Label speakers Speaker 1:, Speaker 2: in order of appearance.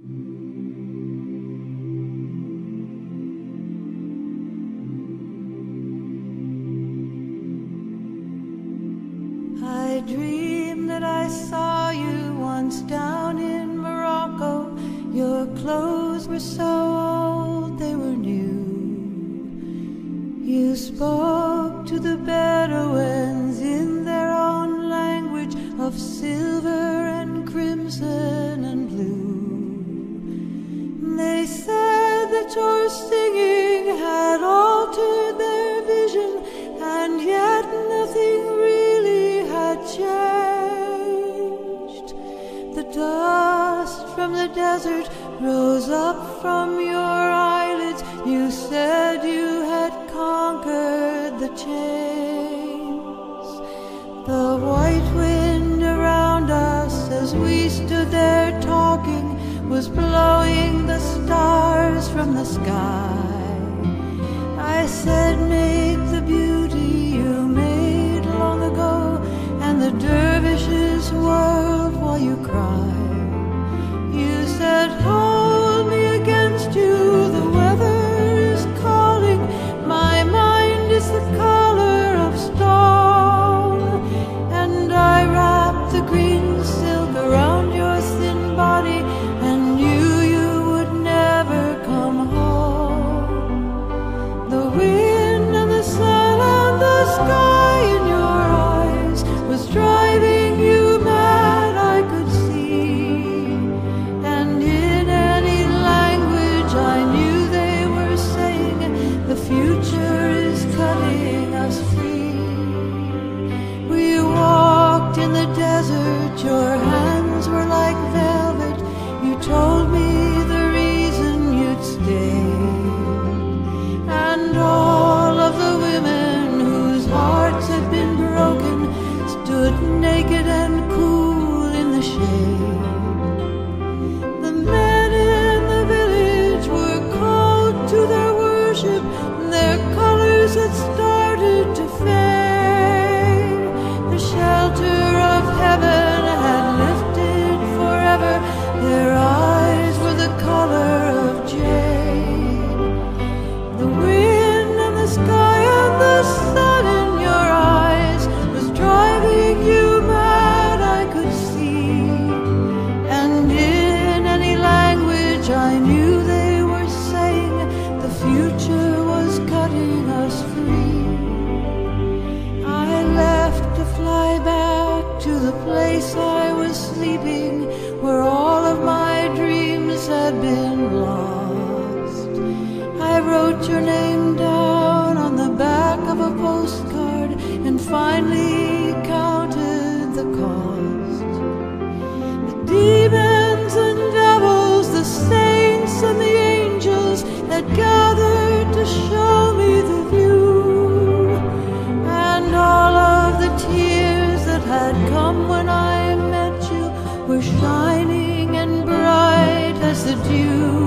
Speaker 1: I dreamed that I saw you once down in Morocco. Your clothes were so old they were new. You spoke to the Bedouins in their own language of silver and crimson and blue. They said that your singing had altered their vision, and yet nothing really had changed. The dust from the desert rose up from your eyelids. You said you had conquered the chains. The white wind around us as we stood there talking was blowing the stars from the sky. I said, make the beauty you made long ago, and the dervishes whirled while you cried. You said, hold me against you, the weather is calling, my mind is the color of stone. And I wrapped the green silk around your thin body, and knew you would never come home. The wind and the sun and the sky in your eyes was driving you mad, I could see. And in any language I knew they were saying, the future is cutting us free. We walked in the desert, your hands were like velvet. You told me the reason you'd stay. And all of the women whose hearts had been broken stood naked and cool in the shade. The men in the village were called to their worship, their colors had started to fade. The shelter of heaven had lifted forever, their eyes were the color of jade. The wind and the sky and the sun in your eyes was driving you mad, I could see. And in any language I knew they were saying, the future was cutting us free. I left to fly back to the place I was sleeping, where all of my dreams had been lost. I wrote your name down on the back of a postcard and finally counted the cost. The demons and devils, the saints and the angels had gathered to show me the view. And all of the tears that had come when I met you were shining and bright as the dew.